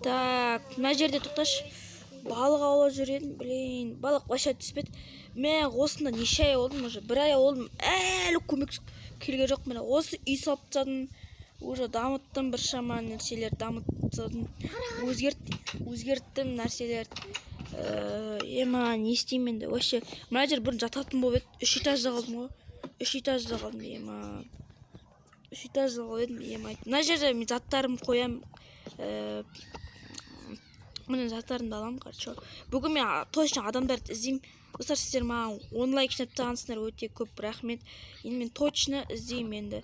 Так, мына жерде тоқташы. Балық аулап жүр едім, блин. Балық вообще түспеді. Мен осында неше ай болдым уже. Bir ай болдым. Әлі көмек келген жоқ. Міне осы үй салып тастадым. Уже дамыттым біршама нәрселер дамыттым. Өзгерттім нәрселерді. Ема не істеймін енді? Вообще мына жер бұрын жататын болып еді. 3 этажда қалдым ғой. 3 этажда қалдым, ема. 3 этажда қалдым, ема. Мына жерде мен заттарымды қоямын. Міне заттарымды аламын, короче. Бүгін мен точно адамдарды іздеймін. Достар, сіздер маған онлайк жинап тастағансыздар, өте көп рахмет. Енді мен точно іздеймін енді.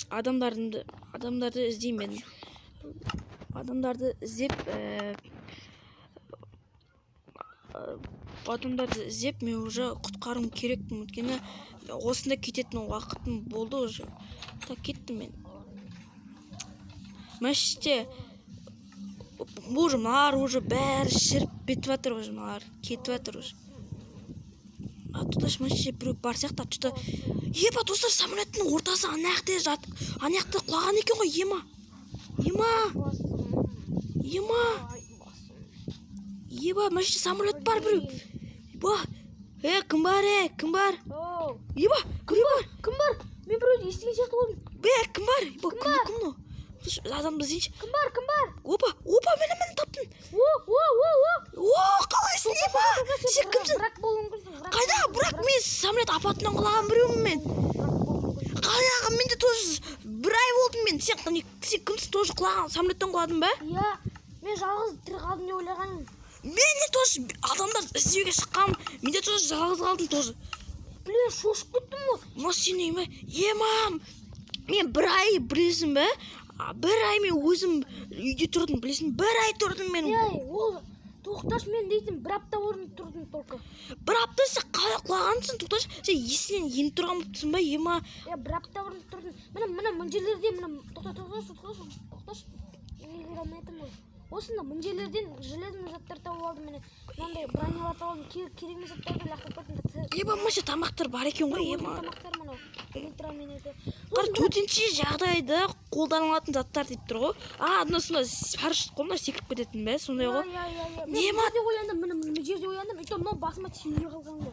Адамдарды іздеймін енді. Адамдарды іздеп мен уже құтқаруым керекпін, өйткені осында кететін уақытым болды уже. Так, кеттім мен. Мәште мыналар уже бәрі шіріп бітіп жатыр уже, мыналар кетіп жатыр уже. Тоташ мәште біреу бар сияқты, что-то еба, достар, самолеттің ортасы анаяқта құлаған екен ғой, еба, мәште самолет бар біреу. Еба, кім бар? Еба, Кім бар? Мен біреуді естіген сияқты болдым. Кім бар? Еба, кім но? Адамды іздейінші. Кім бар? Опа, мені таптың. Қалайсың, еба? Сен кімсің? Қайда? Бірақ мен самолет апатынан құлаған біреумін мен. Қайдағы, мен де тоже бір ай болдым мен. Сен кімсің, тоже құлаған, самолеттен құладың ба? Иә, мен жалғыз тірі қалдым деп ойлағанмын. Мен де тоже адамдар іздеуге шыққам. Мен де тоже жалғыз қалдым тоже. Блин, шошып кеттім ғой. Но сен ема, мен бір ай білесің бе? Bir ай мен өзім үйде тұрдым, білесің, бір ай тұрдым мен. Ол тоқташ, мен дейтін бір апта орын тұрдым только. Бір апта сен қалай құлағансың, тоқташ? Сен есінен енді тұрған бұптысың ба, ема? Бір апта орын тұрдым. Мына мүнжелерден, тоқташ. Мен алмайтын ғой. Осында мүнжелерден железный заттар тауып алдым, міне. Мынандай бронялар тауып алдым, керек емес заттарды лақтырып қойдым. Еба, мұшы тамақтар бар екен ғой, ема. Тамақтар мынау. Төтенше жағдайда қолданылатын заттар деп тұр ғой. Анасында парашют қолына секіріп кететін бе, сондай ғой. Мен жерде ояндым, мына жерде ояндым, и то мынау басыма тиюге қалған ғой.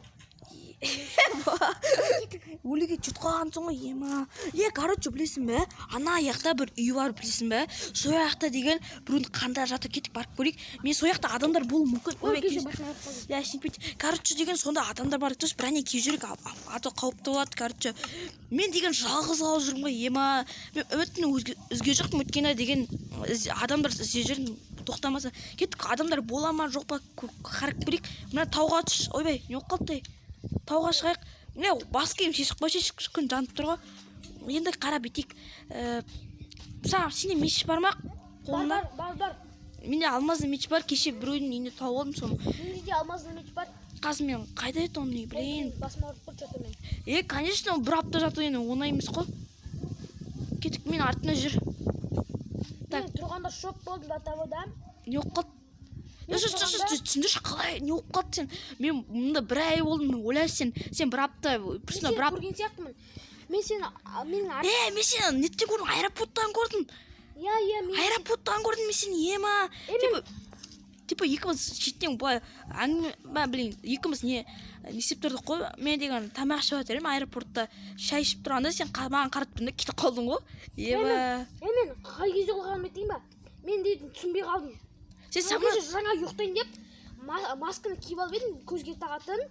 Өліге жұт қалғансың ғой, ема. Короче, білесің бе? Ана аяқта бір үй бар, білесің бе? Сол аяқта деген біреудің қандар жатыр, кетіп барып көрейік. Мен сол аяқта адамдар болуы мүмкін. Короче, деген сонда адамдар бар, бірәне киіп жүрек, аты қауіпті болады, короче. Мен деген жалғыз қалып жүрмін ғой, ема. Мен үмітімнен үзге жоқпын, өткені деген адамдар іздеп жүрдім, тоқтамаса. Кеттік, адамдар бола ма, жоқ па, қарап көрейік. Мына тауға түш, ойбай, не болып қалды? Тауға шығайық. Міне бас киім шешіп қойшы, күн жанып тұр ғой. Енді қара бетейік. Сенде меч бар ма? Бар. Менде алмазды меч бар, кеше біреудің үйінде тауып алдым соны. Менде де алмазды меч бар. Қазір мен қайда еді оның үйі, блин. Басыма ұрып құр жатыр мен. Конечно, бір апта жату енді оңай емес қой. Кеттік, мен артына жүр. Мен тұрғанда шок болдым да тавода. Не болып қалды? Түсіндірші, қалай не болып қалды сен? Мен мұнда бір ай болдым, ойлайсың сен бір апта, мен көрген сияқтымын. Мен сені неттен көрдім, аэропорттан көрдім. Аэропорттан көрдім мен сені, ема. Типа екіміз шеттен былай екіміз не істеп тұрдық қой. Мен деген тамақ ішіп жатырмын аэропортта, шай ішіп тұрғанда сен маған қарап тұрдың да кетіп қалдың ғой. Мен қай кезде қалғанымды айтайын ба? Мен дейтін түсінбей қалдым. Жаңа ұйықтайын деп масканы киіп алып едім, көзге тағатын.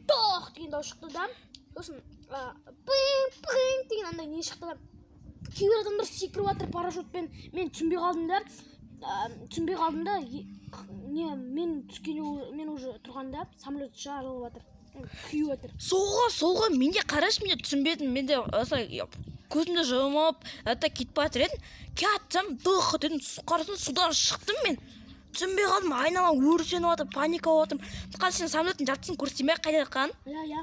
Тоқ деген дауыс шықты да. Сосын пың деген андай не шықты да. Кейбір адамдар секіріп жатыр парашютпен. Мен түсінбей қалдым да. Мен уже тұрғанда самолет жарылып жатыр. Күйіп жатыр. Солға менде қараш, менде түсінбедім. Менде көзімді жұмып, кетіп жатыр едім. Кеттім, дұқ дедім, қарасын судан шықтым мен. Түсінбей қалдым, айналам өртеніп жатыр, паника болатым. Қазір сен самолеттің жартысын көрсетейін бе, қайда жатқанын?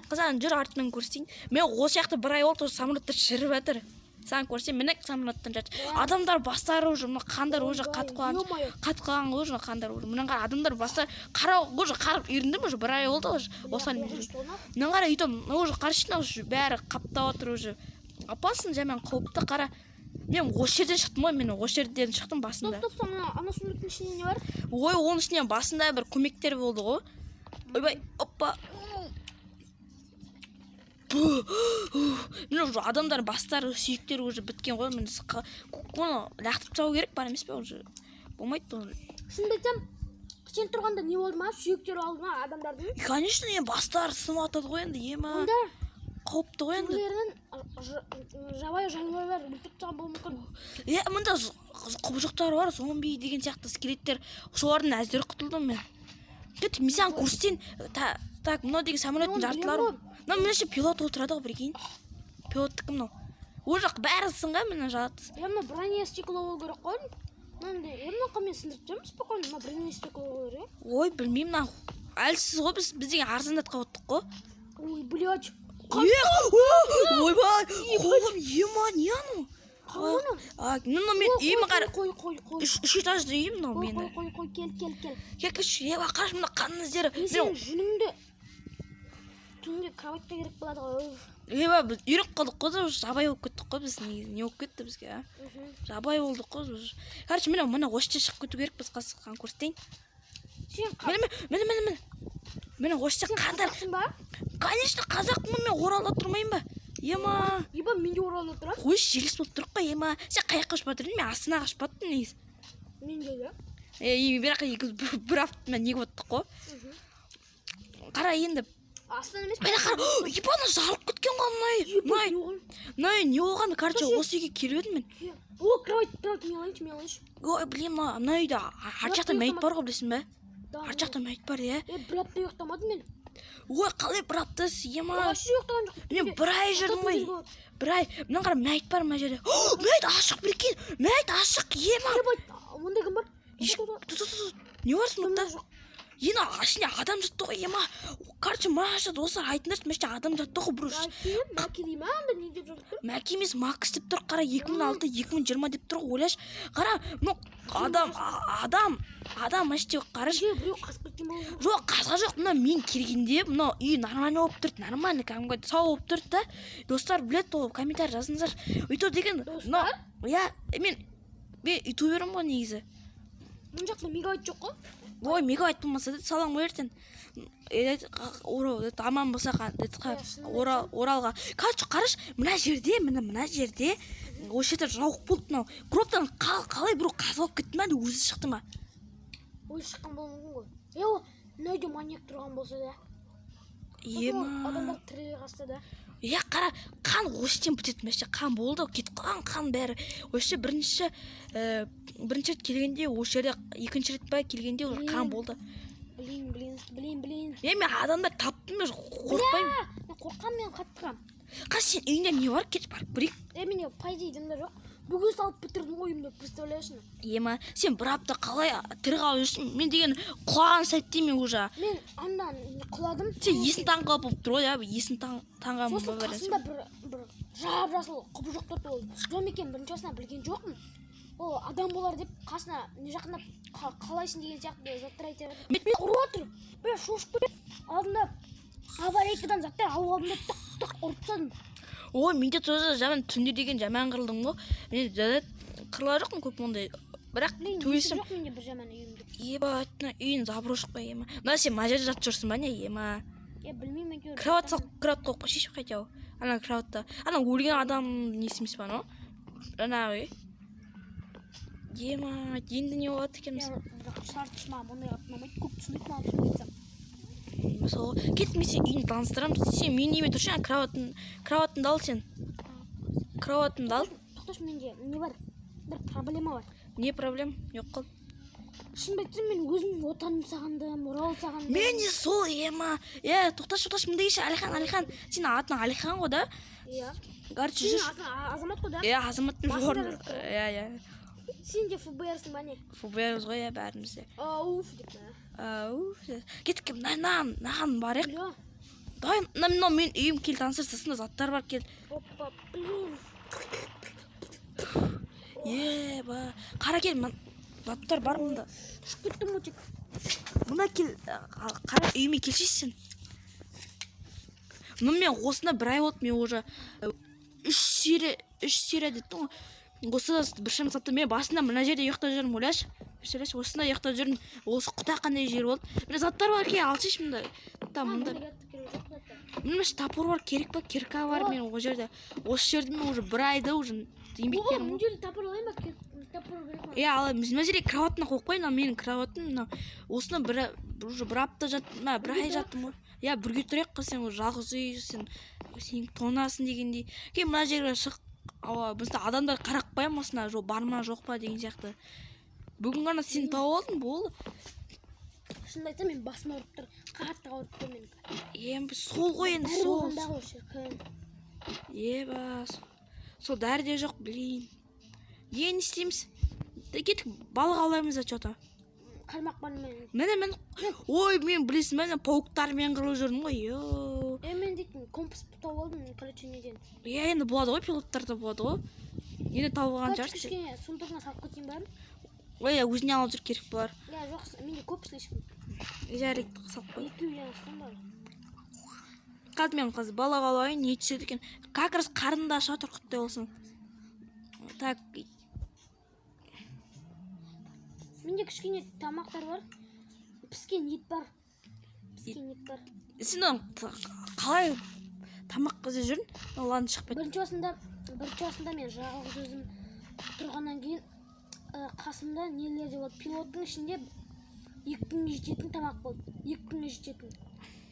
Қазір жүр артынан көрсетейін. Мен осы жақта бір ай болды, самолеттер шіріп жатыр. Саған көрсетейін, міне самолеттен жатыр. Адамдар бастары уже, қандар уже қатқылған уже қандар уже. Мына қара адамдар бастары уже қарып үйрендім уже, бір ай болды уже. Осыған мына қара үйтім, уже қаршына уже бәрі қаптап отыр уже. Опасын жаман қауіпті қара. Мен осы жерден шықтым ғой, мен осы жерден шықтым басында. Стоп, ана сундықтың ішінде не бар? Ой, оның ішінен басында бір көмектер болды ғой. Ойбай, оппа. Мен уже адамдар бастары, сүйектері уже біткен ғой. Мен оны лақтырып тастау керек бар емес пе уже? Болмайды оны. Шынымды айтсам, сен тұрғанда не болды ма? Сүйектері алды ма адамдардың? Конечно, бастары сынып атады ғой енді, ема. Онда Қауіпті ғой енді. түрлерінен жабайы жануарлар бүлтіп тастаған болуы мүмкін. Мында құбыжықтар бар, зомби деген сияқты скелеттер. Солардың әздері құтылдым мен. Кет, мен саған көрсетейін. Так, мынау деген самолеттің жартылары. Мына мына пилот отырады ғой, прикинь. Пилоттікі мынау. Ол жақ бәрі сынға мына жаты. Я мына броня стекло болу керек қой. Мынандай, мына қамен сындырып тастаймын, спокойно, мына броня стекло болу керек. Ой, білмеймін, мына әлсіз ғой, біз деген арзандатқа оттық қой. Ой, блядь. Ойбай, қолым ема, не ану? Мына мен үйімі қар... Үш этажды үйім мынау мені. Қой, кел. Кекіш, қаш мына қанын іздері. Мен сенің жүніңді түнде кроватьқа керек болады ғой. Біз үйрек қалдық қой, жабай болып кеттік қой, біз не болып кетті бізге, жабай болдық қой. Короче, мына осы шығып кету керек, біз қасыққан көрсетейін. Мені осы қандар... Конечно, қазақпын, мен оралда тұрмайын ба? Ема... Еба, мен де оралда тұрам. Қой, желіс болып тұрық па, ема? Сен қаяққа ұшпа тұрдың, мен Астанаға ұшпаттым негіз. Мен де, да? Бірақ бір аптымен неге өттік қой. Қара енді. Астана емес. Мен қара, ебаны жарылып кеткен ғой, мұнай. Не оған, короче, осы үйге келіп едім мен. О, кровать, мен алайыншы. Ой, білем, мұна үйде ар жақта мәйіт бар ғой, білесің бе? Ар жақта мәйіт бар, иә? Бір апта ұйықтамадым мен. Ой, қалай бір аптасы, ема? Вообще ұйықтаған жоқ. Мен бір ай жүрдім ғой. Бір ай, мұнан қара мәйіт бар ма жерде? Мәйіт ашық, прикинь, мәйіт ашық, ема? Онда кім бар? Не бар сұмықта? Енді ішінде адам жатты ғой, ема? Короче, мұраша достар айтыңдаршы, мәште адам жатты ғой, бұрыш. Мәке дей ма, онда не деп жатыр? Мәке емес, Макс деп тұр, қара 2006-2020 деп тұр ғой, ойлаш. Қара, адам мәште қараш. Біреу қасып кеткен болу. Жоқ, қазға жоқ, мына мен келгенде, мына үй нормально болып тұрды, нормально, кәдімгі сау болып тұрды да. Достар білет ол, комментарий жазыңыздар. Өйту деген, я, мен ютуберім ғой негізі. Мұн жақта мегабайт жоқ қой? Ой, мегабайт болмаса деді, салаң ғой ертең. Аман болса оралға. Қараш, мына жерде, осы жерде жауық болды мынау. Гроптан қалай бір қазалып кетті ма, өзі шықты ма? Өзі шыққан болу мүмкін ғой. Еу, мына үйде маньяк тұрған болса да. Ема. Адамдар тіріле қасты да. Қара, қан осыден бітетін мәште, қан болды, кетіп қалған қан бәрі. Осы бірінші рет келгенде, осы жерде екінші рет па келгенде қан болды. Білейін. Мен адамдар таптым, мен қорқпаймын. Мен қорқам, мен қаттығам. Сен үйінде не бар, кетіп барып көрейік. Мене пайда едімдер жоқ. Бүгін салып бітірдің ойымды, представляешін? Ема, сен бір апта қалай тірі қалып жүрсің? Мен деген құлаған сәтте мен уже. Мен андан құладым. Сен есін таңға болып тұр ғой, есін таңға мұнда бересің. Сосын қасында бір жап-жасыл құбыжық тұрды, ол жом екен бірінші жасынан білген жоқпын. Ол адам болар деп қасына не жақындап қалайсың деген сияқты заттар айтып. Мен ұрып отыр. Бір шошып кетіп, алдында аварийкадан заттар алып алдым деп тық ұрып тастадым. Ой, менде тоже жаман түнде деген жаман қырылдым ғой. Мен қырыла жоқпын көп ондай. Бірақ төбесім. Жоқ менде бір жаман үйімде. Еба, үйін заброшка қой, ема. Мына сен мына жерде жатып жүрсің ба не, ема? Білмеймін әйтеуір. Кровать қойып шешіп қайтау. Ана кроватта. Ана өлген адам несі емес па, но? Ана ғой. Ема, енді не болады екенбіз? Шартышма, мұндай ұнамайды, көп түсініп маған айтсам. Кетіп мен сен үйін таныстырамын. Сен мен неме тұршын, кроватынды ал сен. Кроватынды ал. Тоқташ, менде не бар? Бір проблема бар. Не проблем? Жоқ қыл. Шын бәйтсем, мен өзім отаным сағындым, орал сағындым. Мен не сол, ема. Тоқташ, мында еші, Алихан. Сен атың Алихан ғой да? Иә. Короче, жүр. Сен азамат қой да? Азаматтың жорын. Сен де ФБРсың ба не? ФБР ғой, бәрімізде. Ауф деп ма? Кетіп наған бар ек. Дай, мен үйім кел таныстырсың, заттар бар кел. Опа, блин. Еба, қара кел, заттар бар мұнда. Шық кеттім өтек. Мұнда кел, қара үйіме келшейсің. Мен осында бір ай болды, мен уже 3 серия деттің ғой. осы бір шам сапты мен басында мына жерде ұйықтап жүрмін, ойлашы. Представляешь, осында ұйықтап жүрмін. Осы құда қандай жер болды. Міне заттар бар, ке алсайшы мында. Мында білмеймін, топор бар, керек па, кирка бар. Мен ол жерде, осы жерде мен уже бір айда уже еңбектерім. Мына жерде топор алайын ба? Топор керек ма? Иә, аламын. Мына жерге кроватына қойып қойын, менің кроватым мына. Осында уже бір апта жаттым, бір ай жаттым ғой. Иә, бірге тұрайық қыз, сен жалғыз үй, сен тонасың дегендей. Кейін мына жерге шық. Бізде адамдар қарап қоямын осына, бар ма жоқ па деген сияқты. Бүгін ғана сені тауып алдым, болды. Шынымды айтсам, мен басым ауырып тұр. Қатты ауырып тұр менің. Сол ғой енді, сол. Бәрі шіркін. Сол дәрде жоқ, білейін. Не істейміз? Кеттік балық аулаймыз что-то. Қармақ бар мен. Мен, ой, мен білесің, мен пауықтармен қырылып жүрдім ғой. Мен дейтін компас тауып алдым, короче, неден. Енді болады ғой, пилоттарда болады ғой. Енді тауылған жарсың. Кішкене сундығына салып кетейін бәрін. Ой, өзіне алып жүр керек болар. Иә, жоқ, менде көп слишком. Жарик салып қой. Екеуден астам бар. Қазір мен балық аулайын, не түседі екен. Как раз қарында аша тұр, құттай болсын. Так. Менде кішкене тамақтар бар. Піскен ет бар. Сен қалай тамақ қызы жүрін? Оланы шықпайды. Бірінші басында мен жалғыз өзім тұрғаннан кейін қасымда нелер де болды. Пилоттың ішінде 2 күнге жететін тамақ болды. 2 күнге жететін.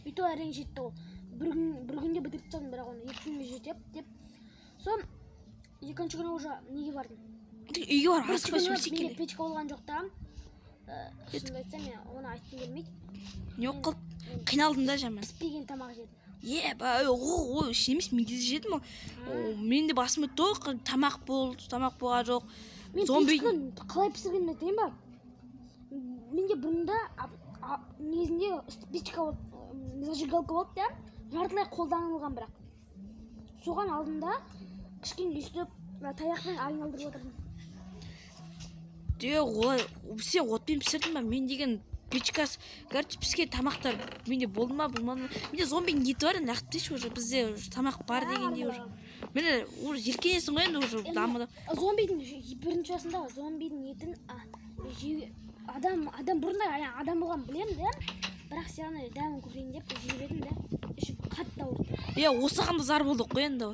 Үйті әрең жетті ол. Бір күнде бітіріп тастадым, бірақ оны 2 күнге жетеп деп. Сон екінші күні уже неге бардым? Үйге бар, асықпай сөйлесек менде келе. печка болған жоқ та. Шынымды айтсам, мен оны айтқым келмейді. Не қылып? Қиналдым да жаман. Піспеген тамақ жедім. Ой, емес, мен де жедім. Мен де басым өтті, тамақ болған жоқ. Мен печканы қалай пісіргенімді айтайын ба? Менде бұрында негізінде печка зажигалка болды да, жартылай қолданылған бірақ. Соған алдында кішкене үстіп таяқпен айналдырып отырдым. Олай, сен отпен пісірдің ба? Мен деген печкасы, короче, піскен тамақтар менде болды ма, болмады ма? Менде зомбидің еті бар, енді ақтып дейші, уже бізде тамақ бар дегендей уже. Мені уже желкенесің ғой енді уже дамыды. Зомбидің бірінші жасында зомбидің етін адам бұрында адам болған білемін да, бірақ сені дәмін көрейін деп жеп едім да, ішіп қатты ауырды. Осыған да зар болдық қой енді.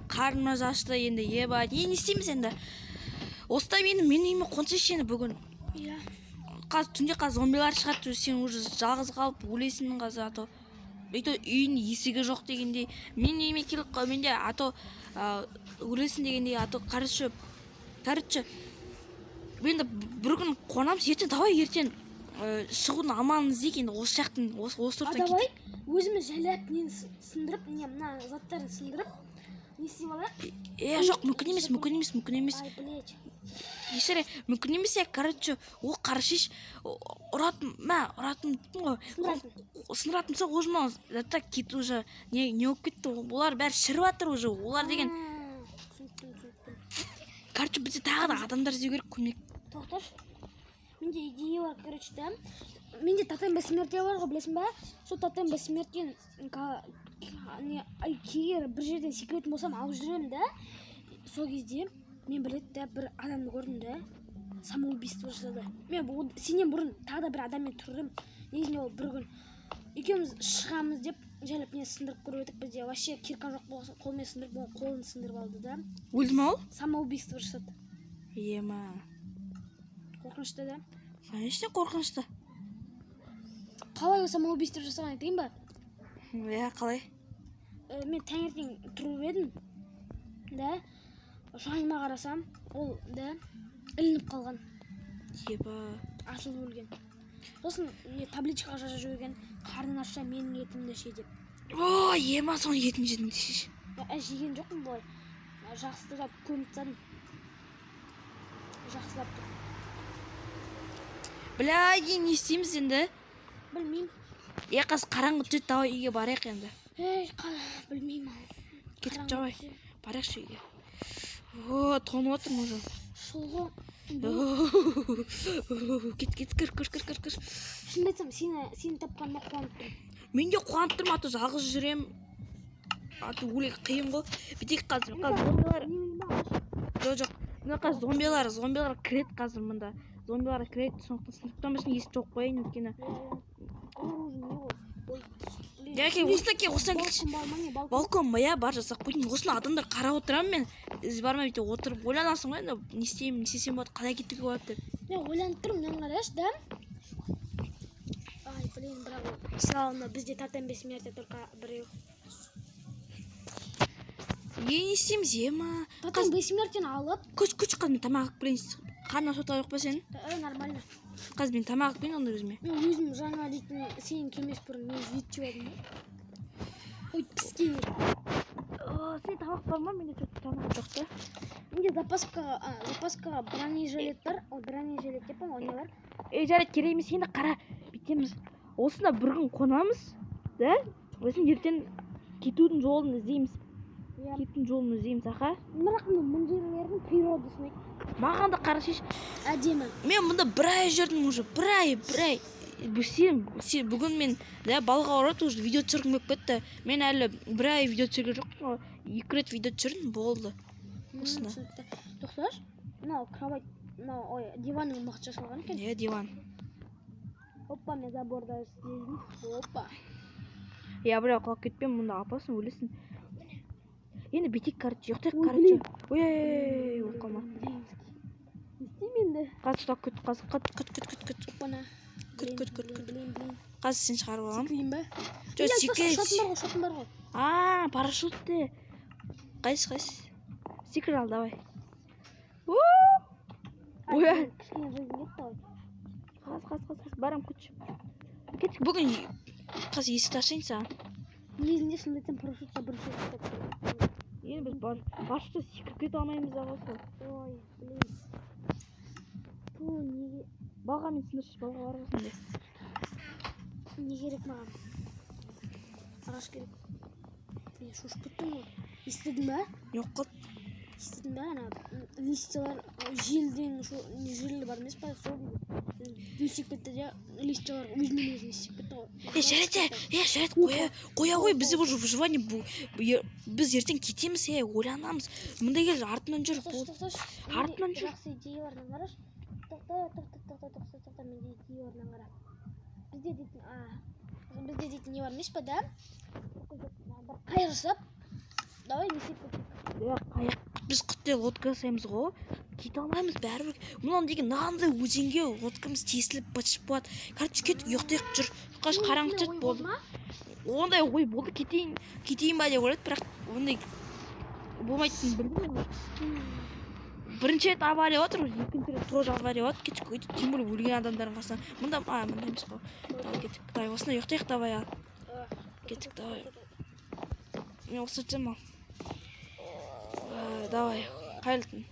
Қарныма ашты енді, не істейміз енді? Осыда менің үйіме қонсайшы енді бүгін. Түнде зомбилар шығады, сен уже жалғыз қалып өлесің қазір, ато үйін есігі жоқ дегендей. Мен үйіме келіп қой, менде ато өлесің дегендей, ато қарышы. Мен де бір күн қонамыз, ертең давай ертең шығудың амалын іздейік енді, осы жақтың, осы тұрттан кетейік. Давай, өзіміз жайлап нені сындырып, мына заттарын сындырып, не істеп алайық? Жоқ, мүмкін емес. Ай, блядь. Ешере, мүмкін емес, короче, ол қарышеш ұратым ғой. Сындыратымса, ожма, заттар кетті уже, не өп кетті, олар бәрі шіріп атыр уже, олар деген. Короче, бізде тағы да адамдар іздеу керек, көмек. Тоқташ, менде идея бар, короче, да. Менде тотем бессмертия бар ғой, білесің ба? Сол тотем бессмертиен кегер бір жерден секретін болсам алып жүремін да. Сол кезде мен біледі да, бір адамды көрдім да, самоубийство жасады. Мен сенен бұрын тағы да бір адаммен тұрдым. Негізінде ол бір күн екеуміз шығамыз деп жайлап не сындырып көріп едік. Бізде вообще кирка жоқ болған, қолмен сындырып, қолын сындырып алды да. Өлді ма ол? Самоубийство жасады. Қорқынышты да. Конечно, қорқынышты. Қалай самоубийство жасаған айтайын ба? Қалай? Мен таңертең тұрып едім да, жаныма қарасам, ол да ілініп қалған. Асылып өлген. Сосын табличкаға жазып жіберген, қарның ашса менің етімді ше деп. Соның етін жедім дешеш. Жеген жоқпын бұлай. Жақсылап көміп тастадым. Жақсылап тұр. Не істейміз енді? Білмеймін. Қазір қараңғы түседі, давай үйге барайық енді. Білмеймін. Кетіп жабай. Барайықшы үйге. Тонып отырмын уже. Шылғы. Кет, кір. Шынымды айтсам, сені тапқаныма қуанып тұрмын. Мен де қуанып тұрмын, аты жалғыз жүрем. Аты өлек қиын ғой. Бітейік қазір. Жоқ. мына зомбилар кіреді қазір мында. Зомбилар кіреді, сондықтан біз есікті жауып қояйын өйткені. Яке осыдан келші. Балкон ба, я бар жасақ. Бүгін осыны адамдар қарап отырамын мен. Бармай бүйтіп отырып ойланасың ғой, енді не істесем болады, қалай кетуге болады деп. Мен ойланып тұрмын, мынаны қарашы, да? Ай, блин, бірақ славно, бізде тотем бессмертия только біреу. Не істейміз, ема? Тотем бессмертияны алып. Күш қазір тамақ алып келейін. Қарны сота жоқ па сенің? Нормально. Қазір мен тамақ алып келейін онда өзіме. Мен өзім жаңа дейтін сенің келмес бұрын мен ет жеп алдым. Ой, піскен. Сен тамақ бар ма? Менде тамақ жоқ та. Менде запаскаға бронежилет бар. Ол бронежилет деп па, не бар? Жарайды, керек емес, енді қара бүйтеміз. Осында бір күн қонамыз, да? Осыны ертең кетудің жолын іздейміз. Аха. Бірақ мен мың жерлердің природасына Маған да қарашеш. әдемі. Мен мұнда бір ай жүрдім уже, бір ай. Бүгін мен балға орады, уже видео түсіргім келіп кетті. Мен әлі бір ай видео түсірген жоқпын, 2 рет видео түсірдім, болды. Осында. Тоқташ, мынау кровать, мынау диванның мақша жасалған екен. Диван. Опа, мен заборда істедім. Опа. Я бірақ қалып кетпен, мұнда апасын өлесін. Енді бетек короче, жоқтақ короче. Ой, оқалма. Не істейм енді? Қазір күт. Опана. Күт. Қазір сен шығарып алам. Секірейін ба? Жоқ, секір. Шотым бар ғой. Парашютте. Қайсы. Секір ал, давай. Ой. Кішкене жойдың кетті ғой. Қаз, барам күтші. Кеттік, бүгін қаз есікті ашайын саған. Негізінде шын айтсам парашютқа бір шет. Енді біз парашютта секіріп кете алмаймыз ағасы. Ой, блин. Бұл неге? Балға мен сындыршы, балға барғасын де. Не керек маған? Ағаш керек. Мен шошып кеттім ғой. Естідің ба? Жоқ қыл. Естідің ба? Ана листьялар желден желі бар емес па? Сол өсіп кетті де листьялар өзімен өзін өсіп кетті ғой. Жарайды, қоя ғой, бізде бұл выживание, біз ертең кетеміз, ойланамыз. Мұнда кел, артынан жүр. Артынан жүр. Жақсы идея бар, қараш. Тоқта, менде идея бар, қара. Бізде дейтін не бар емес па, да? Қайыр жасап. Давай, несеп кетейік. Біз құттай лодка жасаймыз ғой. Кете алмаймыз бәрібір. Мұнан деген нағандай өзенге лодкамыз тесіліп бытышып болады. Короче, кет, ұйықтайық жүр. Қаш қараңғы түседі болды. Ондай ой болды, кетейін ба деп ойлады, бірақ ондай болмайтынын білдім. Бірінші рет авария отыр, екінші рет тоже авария отыр. Кеттік, өйтіп, тем более өлген адамдардың қасынан. Мұнда емес қой. Давай, кеттік. Давай, осында ұйықтайық, давай ал. Кеттік, давай. Мен осы өтсем ал. Давай, қайлытын.